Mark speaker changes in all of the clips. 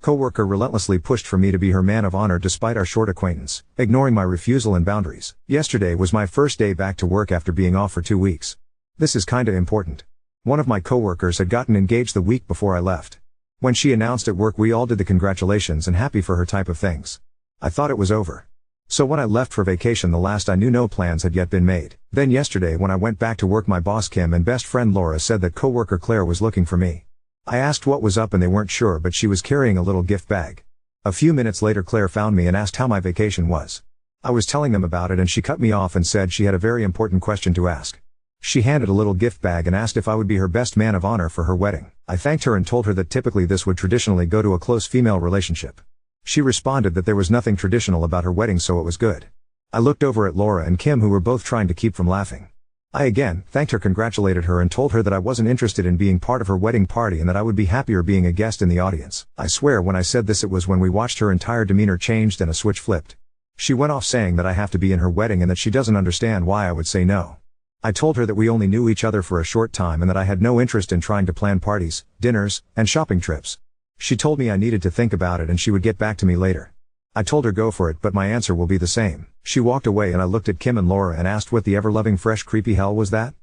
Speaker 1: Coworker relentlessly pushed for me to be her man of honor despite our short acquaintance, ignoring my refusal and boundaries. Yesterday was my first day back to work after being off for 2 weeks. This is kinda important. One of my coworkers had gotten engaged the week before I left. When she announced at work, we all did the congratulations and happy for her type of things. I thought it was over. So when I left for vacation, the last I knew, no plans had yet been made. Then yesterday when I went back to work, my boss Kim and best friend Laura said that coworker Claire was looking for me. I asked what was up and they weren't sure, but she was carrying a little gift bag. A few minutes later Claire found me and asked how my vacation was. I was telling them about it and she cut me off and said she had a very important question to ask. She handed a little gift bag and asked if I would be her best man of honor for her wedding. I thanked her and told her that typically this would traditionally go to a close female relationship. She responded that there was nothing traditional about her wedding, so it was good. I looked over at Laura and Kim, who were both trying to keep from laughing. I again thanked her, congratulated her and told her that I wasn't interested in being part of her wedding party and that I would be happier being a guest in the audience. I swear when I said this, it was when we watched her entire demeanor changed and a switch flipped. She went off saying that I have to be in her wedding and that she doesn't understand why I would say no. I told her that we only knew each other for a short time and that I had no interest in trying to plan parties, dinners, and shopping trips. She told me I needed to think about it and she would get back to me later. I told her go for it, but my answer will be the same. She walked away and I looked at Kim and Laura and asked what the ever-loving fresh creepy hell was that?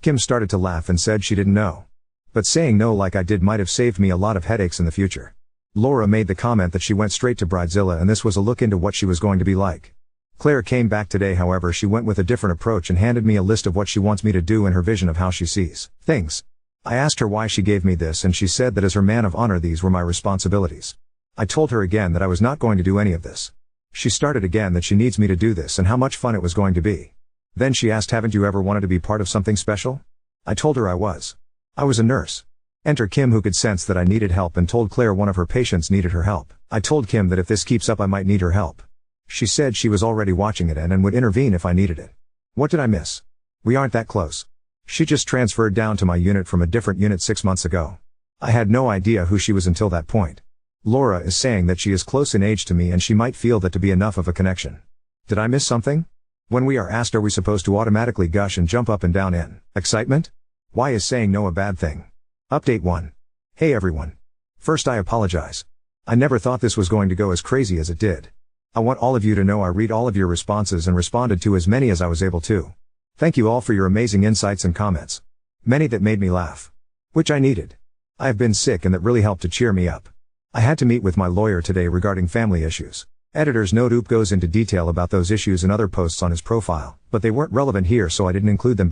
Speaker 1: Kim started to laugh and said she didn't know. But saying no like I did might have saved me a lot of headaches in the future. Laura made the comment that she went straight to Bridezilla and this was a look into what she was going to be like. Claire came back today, however she went with a different approach and handed me a list of what she wants me to do in her vision of how she sees things. I asked her why she gave me this and she said that as her man of honor these were my responsibilities. I told her again that I was not going to do any of this. She started again that she needs me to do this and how much fun it was going to be. Then she asked, haven't you ever wanted to be part of something special? I told her I was. I was a nurse. Enter Kim, who could sense that I needed help and told Claire one of her patients needed her help. I told Kim that if this keeps up I might need her help. She said she was already watching it and would intervene if I needed it. What did I miss? We aren't that close. She just transferred down to my unit from a different unit 6 months ago. I had no idea who she was until that point. Laura is saying that she is close in age to me and she might feel that to be enough of a connection. Did I miss something? When we are asked, are we supposed to automatically gush and jump up and down in excitement? Why is saying no a bad thing? Update 1. Hey everyone. First, I apologize. I never thought this was going to go as crazy as it did. I want all of you to know I read all of your responses and responded to as many as I was able to. Thank you all for your amazing insights and comments. Many that made me laugh. Which I needed. I have been sick and that really helped to cheer me up. I had to meet with my lawyer today regarding family issues. Editor's note: Oop goes into detail about those issues in other posts on his profile, but they weren't relevant here so I didn't include them.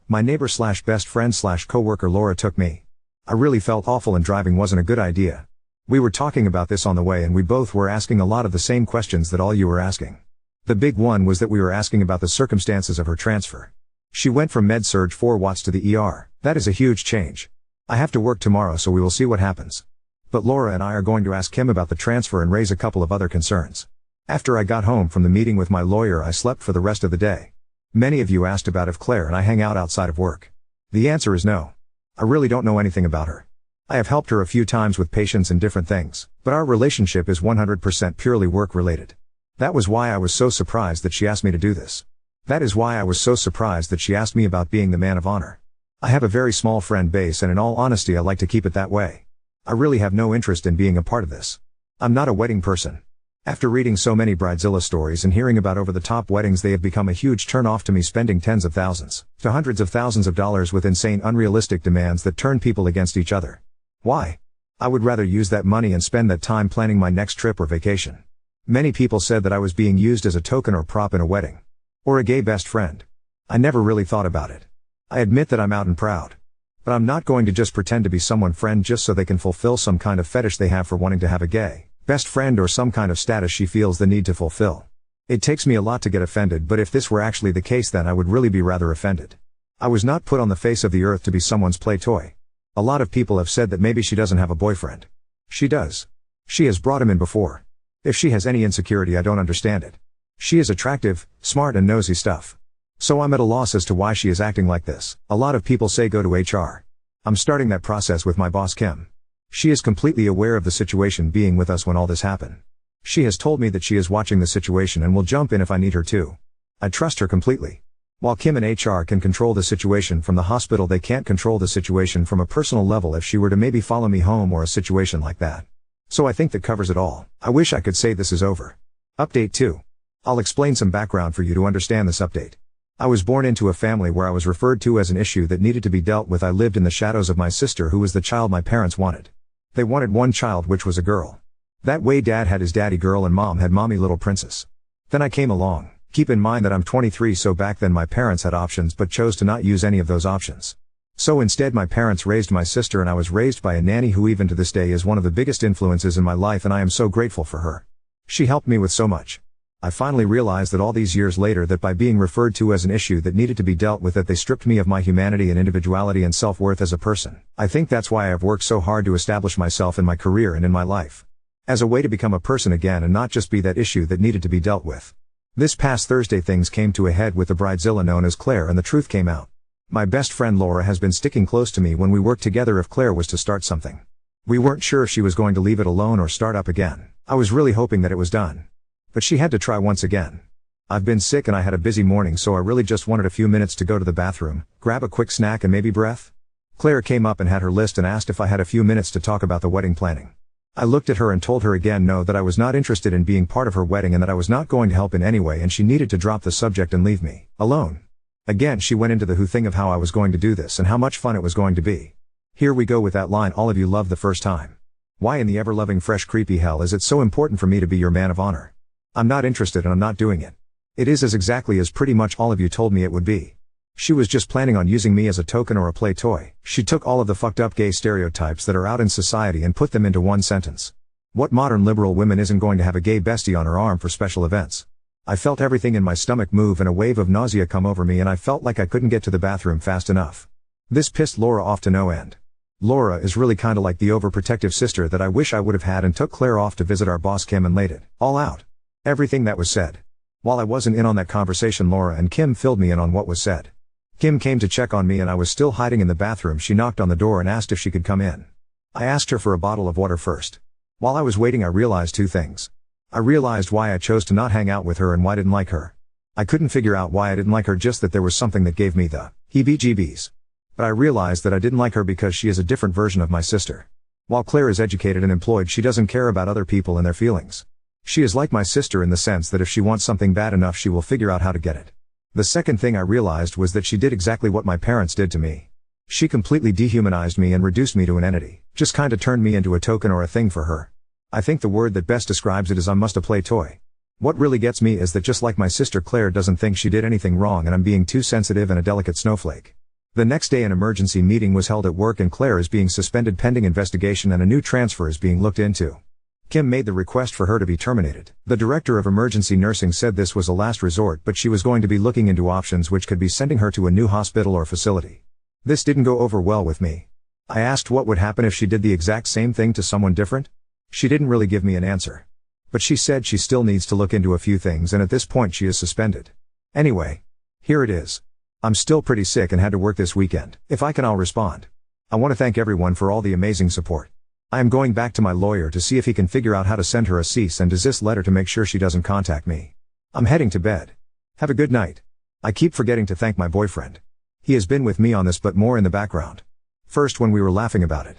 Speaker 1: My neighbor / best friend / coworker Laura took me. I really felt awful and driving wasn't a good idea. We were talking about this on the way and we both were asking a lot of the same questions that all you were asking. The big one was that we were asking about the circumstances of her transfer. She went from med-surg 4 watts to the ER. That is a huge change. I have to work tomorrow so we will see what happens. But Laura and I are going to ask Kim about the transfer and raise a couple of other concerns. After I got home from the meeting with my lawyer I slept for the rest of the day. Many of you asked about if Claire and I hang out outside of work. The answer is no. I really don't know anything about her. I have helped her a few times with patients and different things, but our relationship is 100% purely work related. That was why I was so surprised that she asked me to do this. That is why I was so surprised that she asked me about being the man of honor. I have a very small friend base and in all honesty I like to keep it that way. I really have no interest in being a part of this. I'm not a wedding person. After reading so many Bridezilla stories and hearing about over-the-top weddings, they have become a huge turn-off to me, spending tens of thousands to hundreds of thousands of dollars with insane unrealistic demands that turn people against each other. Why? I would rather use that money and spend that time planning my next trip or vacation. Many people said that I was being used as a token or prop in a wedding. Or a gay best friend. I never really thought about it. I admit that I'm out and proud. But I'm not going to just pretend to be someone's friend just so they can fulfill some kind of fetish they have for wanting to have a gay best friend or some kind of status she feels the need to fulfill. It takes me a lot to get offended, but if this were actually the case then I would really be rather offended. I was not put on the face of the earth to be someone's play toy. A lot of people have said that maybe she doesn't have a boyfriend. She does. She has brought him in before. If she has any insecurity I don't understand it. She is attractive, smart and nosy stuff. So I'm at a loss as to why she is acting like this. A lot of people say go to HR. I'm starting that process with my boss Kim. She is completely aware of the situation being with us when all this happened. She has told me that she is watching the situation and will jump in if I need her to. I trust her completely. While Kim and HR can control the situation from the hospital, they can't control the situation from a personal level if she were to maybe follow me home or a situation like that. So I think that covers it all. I wish I could say this is over. Update 2. I'll explain some background for you to understand this update. I was born into a family where I was referred to as an issue that needed to be dealt with. I lived in the shadows of my sister, who was the child my parents wanted. They wanted one child, which was a girl. That way dad had his daddy girl and mom had mommy little princess. Then I came along. Keep in mind that I'm 23, so back then my parents had options but chose to not use any of those options. So instead my parents raised my sister, and I was raised by a nanny who even to this day is one of the biggest influences in my life, and I am so grateful for her. She helped me with so much. I finally realized that all these years later, that by being referred to as an issue that needed to be dealt with, that they stripped me of my humanity and individuality and self-worth as a person. I think that's why I have worked so hard to establish myself in my career and in my life. As a way to become a person again and not just be that issue that needed to be dealt with. This past Thursday things came to a head with the bridezilla known as Claire, and the truth came out. My best friend Laura has been sticking close to me when we worked together if Claire was to start something. We weren't sure if she was going to leave it alone or start up again. I was really hoping that it was done. But she had to try once again. I've been sick and I had a busy morning, so I really just wanted a few minutes to go to the bathroom, grab a quick snack and maybe breath. Claire came up and had her list and asked if I had a few minutes to talk about the wedding planning. I looked at her and told her again no, that I was not interested in being part of her wedding and that I was not going to help in any way, and she needed to drop the subject and leave me alone. Again she went into the who thing of how I was going to do this and how much fun it was going to be. Here we go with that line all of you love the first time. Why in the ever-loving fresh creepy hell is it so important for me to be your man of honor? I'm not interested and I'm not doing it. It is as exactly as pretty much all of you told me it would be. She was just planning on using me as a token or a play toy. She took all of the fucked up gay stereotypes that are out in society and put them into one sentence. What modern liberal woman isn't going to have a gay bestie on her arm for special events? I felt everything in my stomach move and a wave of nausea come over me, and I felt like I couldn't get to the bathroom fast enough. This pissed Laura off to no end. Laura is really kinda like the overprotective sister that I wish I would have had, and took Claire off to visit our boss Kim and laid it all out. Everything that was said. While I wasn't in on that conversation, Laura and Kim filled me in on what was said. Kim came to check on me and I was still hiding in the bathroom. She knocked on the door and asked if she could come in. I asked her for a bottle of water first. While I was waiting I realized two things. I realized why I chose to not hang out with her and why I didn't like her. I couldn't figure out why I didn't like her, just that there was something that gave me the heebie-jeebies. But I realized that I didn't like her because she is a different version of my sister. While Claire is educated and employed, she doesn't care about other people and their feelings. She is like my sister in the sense that if she wants something bad enough she will figure out how to get it. The second thing I realized was that she did exactly what my parents did to me. She completely dehumanized me and reduced me to an entity. Just kinda turned me into a token or a thing for her. I think the word that best describes it is I'm must a play toy. What really gets me is that just like my sister, Claire doesn't think she did anything wrong and I'm being too sensitive and a delicate snowflake. The next day an emergency meeting was held at work and Claire is being suspended pending investigation and a new transfer is being looked into. Kim made the request for her to be terminated. The director of emergency nursing said this was a last resort, but she was going to be looking into options which could be sending her to a new hospital or facility. This didn't go over well with me. I asked what would happen if she did the exact same thing to someone different. She didn't really give me an answer. But she said she still needs to look into a few things and at this point she is suspended. Anyway. Here it is. I'm still pretty sick and had to work this weekend. If I can, I'll respond. I want to thank everyone for all the amazing support. I am going back to my lawyer to see if he can figure out how to send her a cease and desist letter to make sure she doesn't contact me. I'm heading to bed. Have a good night. I keep forgetting to thank my boyfriend. He has been with me on this but more in the background. First when we were laughing about it.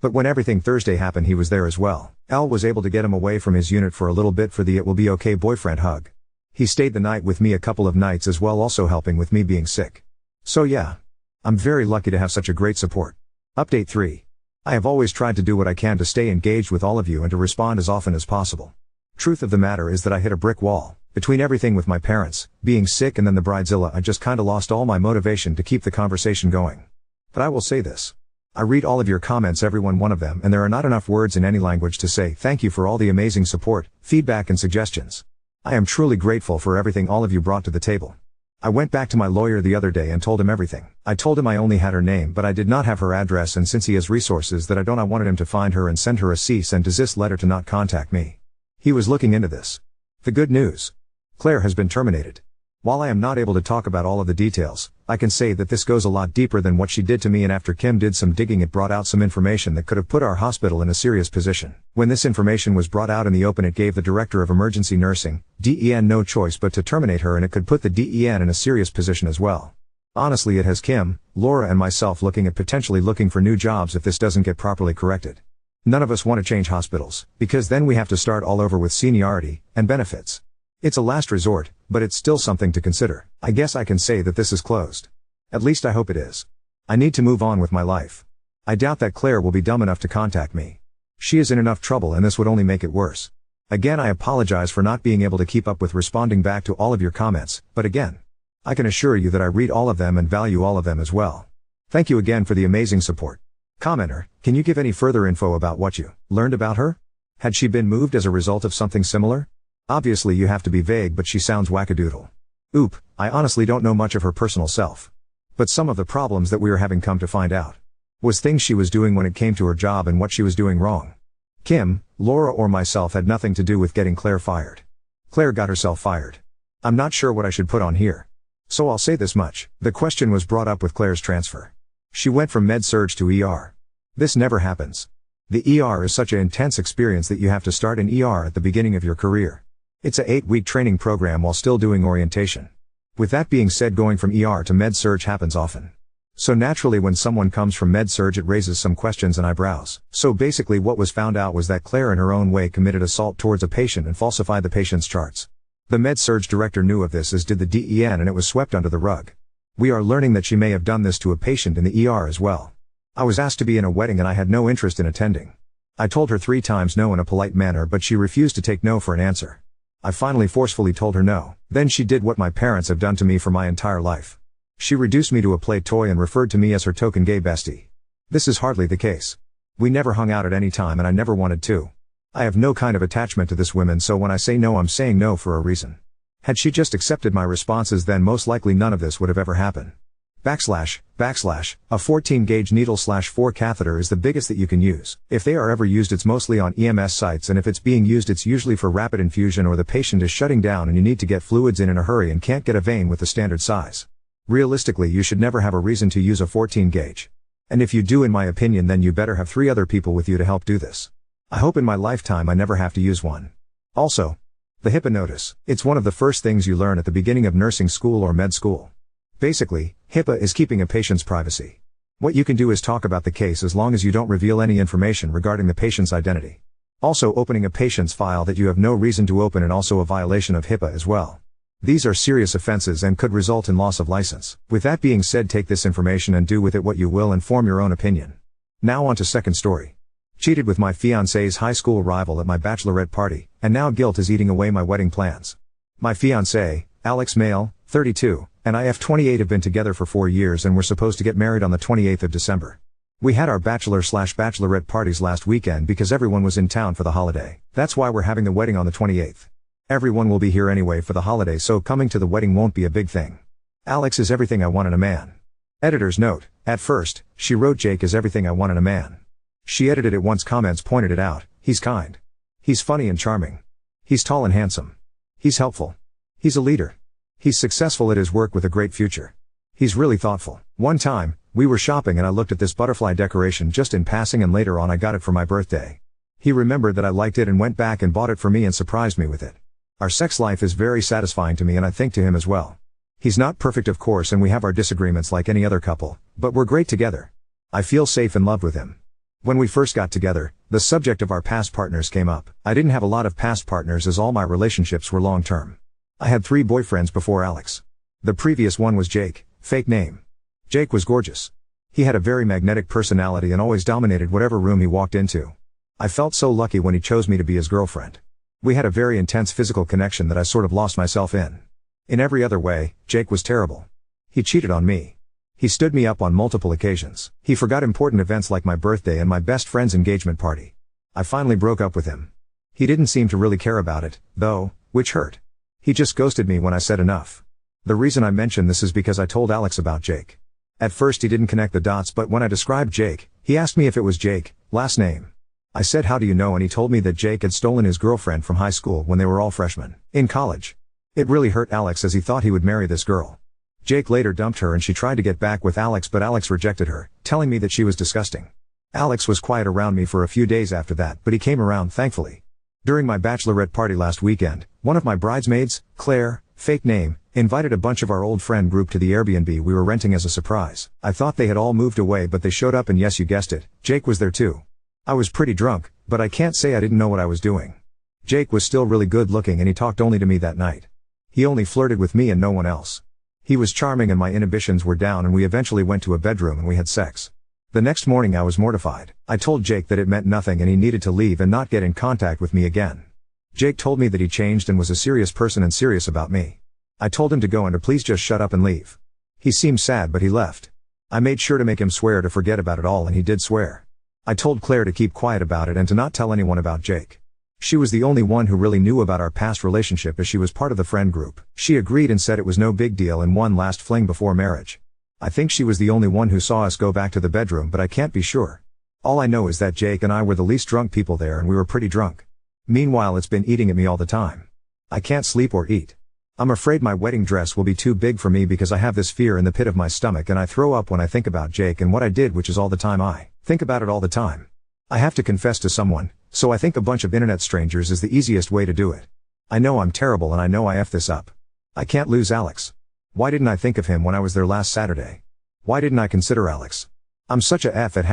Speaker 1: But when everything Thursday happened he was there as well. Elle was able to get him away from his unit for a little bit for the it will be okay boyfriend hug. He stayed the night with me a couple of nights as well, also helping with me being sick. So yeah. I'm very lucky to have such a great support. Update 3. I have always tried to do what I can to stay engaged with all of you and to respond as often as possible. Truth of the matter is that I hit a brick wall. Between everything with my parents, being sick and then the bridezilla, I just kinda lost all my motivation to keep the conversation going. But I will say this. I read all of your comments, every one of them, and there are not enough words in any language to say thank you for all the amazing support, feedback and suggestions. I am truly grateful for everything all of you brought to the table. I went back to my lawyer the other day and told him everything. I told him I only had her name but I did not have her address, and since he has resources that I don't, I wanted him to find her and send her a cease and desist letter to not contact me. He was looking into this. The good news. Claire has been terminated. While I am not able to talk about all of the details, I can say that this goes a lot deeper than what she did to me, and after Kim did some digging it brought out some information that could have put our hospital in a serious position. When this information was brought out in the open, it gave the director of emergency nursing, DEN, no choice but to terminate her, and it could put the DEN in a serious position as well. Honestly, it has Kim, Laura and myself looking at potentially looking for new jobs if this doesn't get properly corrected. None of us want to change hospitals, because then we have to start all over with seniority and benefits. It's a last resort, but it's still something to consider. I guess I can say that this is closed. At least I hope it is. I need to move on with my life. I doubt that Claire will be dumb enough to contact me. She is in enough trouble and this would only make it worse. Again, I apologize for not being able to keep up with responding back to all of your comments, but again, I can assure you that I read all of them and value all of them as well. Thank you again for the amazing support. Commenter, can you give any further info about what you learned about her? Had she been moved as a result of something similar? Obviously you have to be vague, but she sounds wackadoodle. Oop, I honestly don't know much of her personal self. But some of the problems that we are having come to find out was things she was doing when it came to her job and what she was doing wrong. Kim, Laura or myself had nothing to do with getting Claire fired. Claire got herself fired. I'm not sure what I should put on here. So I'll say this much, the question was brought up with Claire's transfer. She went from med-surg to ER. This never happens. The ER is such an intense experience that you have to start in ER at the beginning of your career. It's a 8-week training program while still doing orientation. With that being said, going from ER to med-surg happens often. So naturally when someone comes from med-surg it raises some questions and eyebrows. So basically what was found out was that Claire in her own way committed assault towards a patient and falsified the patient's charts. The med-surg director knew of this, as did the DEN, and it was swept under the rug. We are learning that she may have done this to a patient in the ER as well. I was asked to be in a wedding and I had no interest in attending. I told her 3 times no in a polite manner, but she refused to take no for an answer. I finally forcefully told her no. Then she did what my parents have done to me for my entire life. She reduced me to a play toy and referred to me as her token gay bestie. This is hardly the case. We never hung out at any time and I never wanted to. I have no kind of attachment to this woman, so when I say no, I'm saying no for a reason. Had she just accepted my responses, then most likely none of this would have ever happened. // a 14-gauge needle/4 catheter is the biggest that you can use. If they are ever used, it's mostly on EMS sites, and if it's being used, it's usually for rapid infusion or the patient is shutting down and you need to get fluids in a hurry and can't get a vein with the standard size. Realistically, you should never have a reason to use a 14-gauge. And if you do, in my opinion, then you better have 3 other people with you to help do this. I hope in my lifetime I never have to use one. Also, the HIPAA notice. It's one of the first things you learn at the beginning of nursing school or med school. Basically, HIPAA is keeping a patient's privacy. What you can do is talk about the case as long as you don't reveal any information regarding the patient's identity. Also, opening a patient's file that you have no reason to open, and also a violation of HIPAA as well. These are serious offenses and could result in loss of license. With that being said, take this information and do with it what you will and form your own opinion. Now on to second story. Cheated with my fiancé's high school rival at my bachelorette party, and now guilt is eating away my wedding plans. My fiancé, Alex, male, 32, and I, 28, have been together for 4 years and were supposed to get married on the 28th of December. We had our bachelor/bachelorette parties last weekend because everyone was in town for the holiday. That's why we're having the wedding on the 28th. Everyone will be here anyway for the holiday, so coming to the wedding won't be a big thing. Alex is everything I want in a man. Editor's note: at first, she wrote Jake is everything I want in a man. She edited it once comments pointed it out. He's kind. He's funny and charming. He's tall and handsome. He's helpful. He's a leader. He's successful at his work with a great future. He's really thoughtful. One time, we were shopping and I looked at this butterfly decoration just in passing, and later on I got it for my birthday. He remembered that I liked it and went back and bought it for me and surprised me with it. Our sex life is very satisfying to me, and I think to him as well. He's not perfect, of course, and we have our disagreements like any other couple, but we're great together. I feel safe and loved with him. When we first got together, the subject of our past partners came up. I didn't have a lot of past partners as all my relationships were long-term. I had 3 boyfriends before Alex. The previous one was Jake, fake name. Jake was gorgeous. He had a very magnetic personality and always dominated whatever room he walked into. I felt so lucky when he chose me to be his girlfriend. We had a very intense physical connection that I sort of lost myself in. In every other way, Jake was terrible. He cheated on me. He stood me up on multiple occasions. He forgot important events like my birthday and my best friend's engagement party. I finally broke up with him. He didn't seem to really care about it, though, which hurt. He just ghosted me when I said enough. The reason I mention this is because I told Alex about Jake. At first he didn't connect the dots, but when I described Jake, he asked me if it was Jake, last name. I said, how do you know? And he told me that Jake had stolen his girlfriend from high school when they were all freshmen in college. It really hurt Alex, as he thought he would marry this girl. Jake later dumped her and she tried to get back with Alex, but Alex rejected her, telling me that she was disgusting. Alex was quiet around me for a few days after that, but he came around, thankfully. During my bachelorette party last weekend, one of my bridesmaids, Claire, fake name, invited a bunch of our old friend group to the Airbnb we were renting as a surprise. I thought they had all moved away, but they showed up and yes, you guessed it, Jake was there too. I was pretty drunk, but I can't say I didn't know what I was doing. Jake was still really good looking and he talked only to me that night. He only flirted with me and no one else. He was charming and my inhibitions were down and we eventually went to a bedroom and we had sex. The next morning I was mortified. I told Jake that it meant nothing and he needed to leave and not get in contact with me again. Jake told me that he changed and was a serious person and serious about me. I told him to go and to please just shut up and leave. He seemed sad but he left. I made sure to make him swear to forget about it all and he did swear. I told Claire to keep quiet about it and to not tell anyone about Jake. She was the only one who really knew about our past relationship as she was part of the friend group. She agreed and said it was no big deal and one last fling before marriage. I think she was the only one who saw us go back to the bedroom but I can't be sure. All I know is that Jake and I were the least drunk people there and we were pretty drunk. Meanwhile it's been eating at me all the time. I can't sleep or eat. I'm afraid my wedding dress will be too big for me because I have this fear in the pit of my stomach and I throw up when I think about Jake and what I did, which is all the time I think about it all the time. I have to confess to someone, so I think a bunch of internet strangers is the easiest way to do it. I know I'm terrible and I know I F this up. I can't lose Alex. Why didn't I think of him when I was there last Saturday? Why didn't I consider Alex? I'm such a F at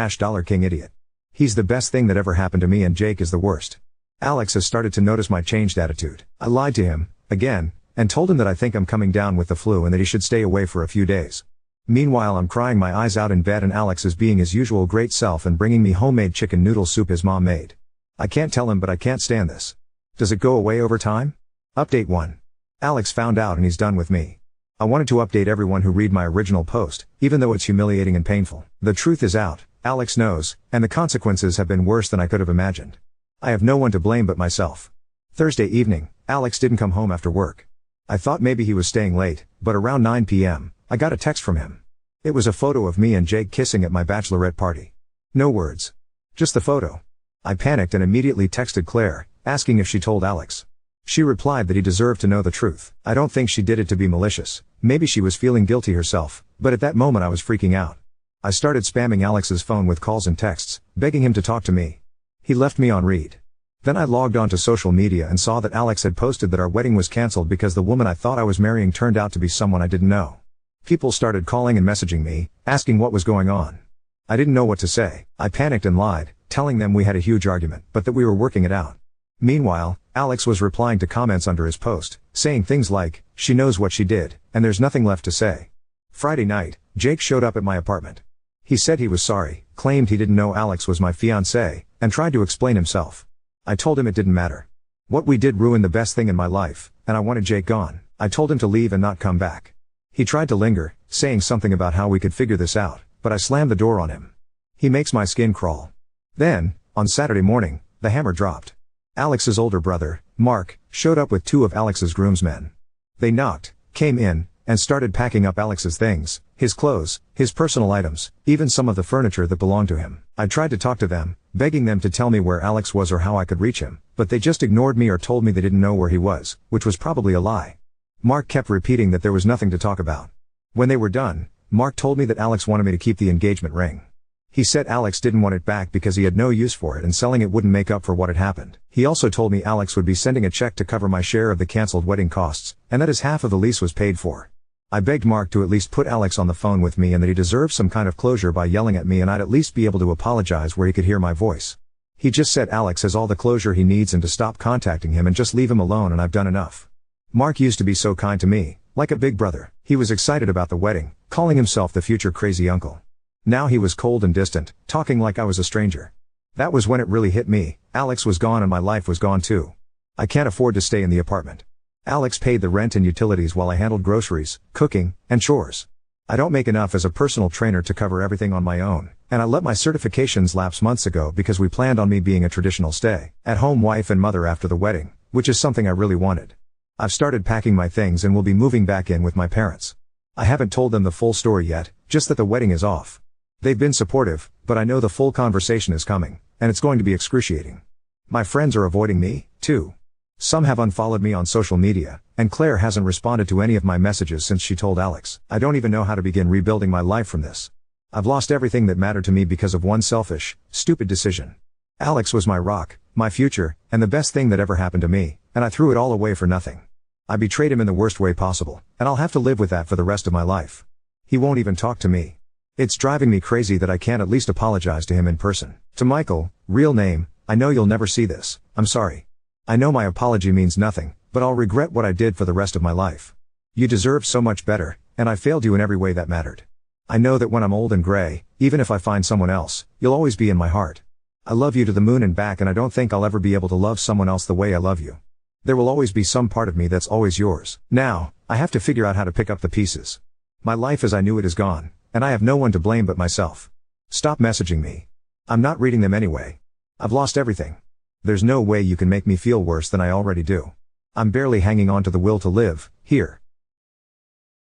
Speaker 1: $king idiot. He's the best thing that ever happened to me and Jake is the worst. Alex has started to notice my changed attitude. I lied to him, again, and told him that I think I'm coming down with the flu and that he should stay away for a few days. Meanwhile I'm crying my eyes out in bed and Alex is being his usual great self and bringing me homemade chicken noodle soup his mom made. I can't tell him but I can't stand this. Does it go away over time? Update 1. Alex found out and he's done with me. I wanted to update everyone who read my original post, even though it's humiliating and painful. The truth is out, Alex knows, and the consequences have been worse than I could have imagined. I have no one to blame but myself. Thursday evening, Alex didn't come home after work. I thought maybe he was staying late, but around 9 p.m., I got a text from him. It was a photo of me and Jake kissing at my bachelorette party. No words. Just the photo. I panicked and immediately texted Claire, asking if she told Alex. She replied that he deserved to know the truth. I don't think she did it to be malicious, maybe she was feeling guilty herself, but at that moment I was freaking out. I started spamming Alex's phone with calls and texts, begging him to talk to me. He left me on read. Then I logged onto social media and saw that Alex had posted that our wedding was cancelled because the woman I thought I was marrying turned out to be someone I didn't know. People started calling and messaging me, asking what was going on. I didn't know what to say. I panicked and lied, telling them we had a huge argument, but that we were working it out. Meanwhile, Alex was replying to comments under his post, saying things like, "She knows what she did, and there's nothing left to say." Friday night, Jake showed up at my apartment. He said he was sorry, claimed he didn't know Alex was my fiancée, and tried to explain himself. I told him it didn't matter. What we did ruined the best thing in my life, and I wanted Jake gone. I told him to leave and not come back. He tried to linger, saying something about how we could figure this out, but I slammed the door on him. He makes my skin crawl. Then, on Saturday morning, the hammer dropped. Alex's older brother, Mark, showed up with 2 of Alex's groomsmen. They knocked, came in, and started packing up Alex's things, his clothes, his personal items, even some of the furniture that belonged to him. I tried to talk to them, begging them to tell me where Alex was or how I could reach him, but they just ignored me or told me they didn't know where he was, which was probably a lie. Mark kept repeating that there was nothing to talk about. When they were done, Mark told me that Alex wanted me to keep the engagement ring. He said Alex didn't want it back because he had no use for it and selling it wouldn't make up for what had happened. He also told me Alex would be sending a check to cover my share of the cancelled wedding costs, and that his half of the lease was paid for. I begged Mark to at least put Alex on the phone with me and that he deserved some kind of closure by yelling at me and I'd at least be able to apologize where he could hear my voice. He just said Alex has all the closure he needs and to stop contacting him and just leave him alone and I've done enough. Mark used to be so kind to me, like a big brother. He was excited about the wedding, calling himself the future crazy uncle. Now he was cold and distant, talking like I was a stranger. That was when it really hit me. Alex was gone and my life was gone too. I can't afford to stay in the apartment. Alex paid the rent and utilities while I handled groceries, cooking, and chores. I don't make enough as a personal trainer to cover everything on my own, and I let my certifications lapse months ago because we planned on me being a traditional stay-at-home wife and mother after the wedding, which is something I really wanted. I've started packing my things and will be moving back in with my parents. I haven't told them the full story yet, just that the wedding is off. They've been supportive, but I know the full conversation is coming, and it's going to be excruciating. My friends are avoiding me, too. Some have unfollowed me on social media, and Claire hasn't responded to any of my messages since she told Alex. I don't even know how to begin rebuilding my life from this. I've lost everything that mattered to me because of one selfish, stupid decision. Alex was my rock, my future, and the best thing that ever happened to me, and I threw it all away for nothing. I betrayed him in the worst way possible, and I'll have to live with that for the rest of my life. He won't even talk to me. It's driving me crazy that I can't at least apologize to him in person. To Michael, real name, I know you'll never see this, I'm sorry. I know my apology means nothing, but I'll regret what I did for the rest of my life. You deserve so much better, and I failed you in every way that mattered. I know that when I'm old and gray, even if I find someone else, you'll always be in my heart. I love you to the moon and back, and I don't think I'll ever be able to love someone else the way I love you. There will always be some part of me that's always yours. Now, I have to figure out how to pick up the pieces. My life as I knew it is gone, and I have no one to blame but myself. Stop messaging me. I'm not reading them anyway. I've lost everything. There's no way you can make me feel worse than I already do. I'm barely hanging on to the will to live, here.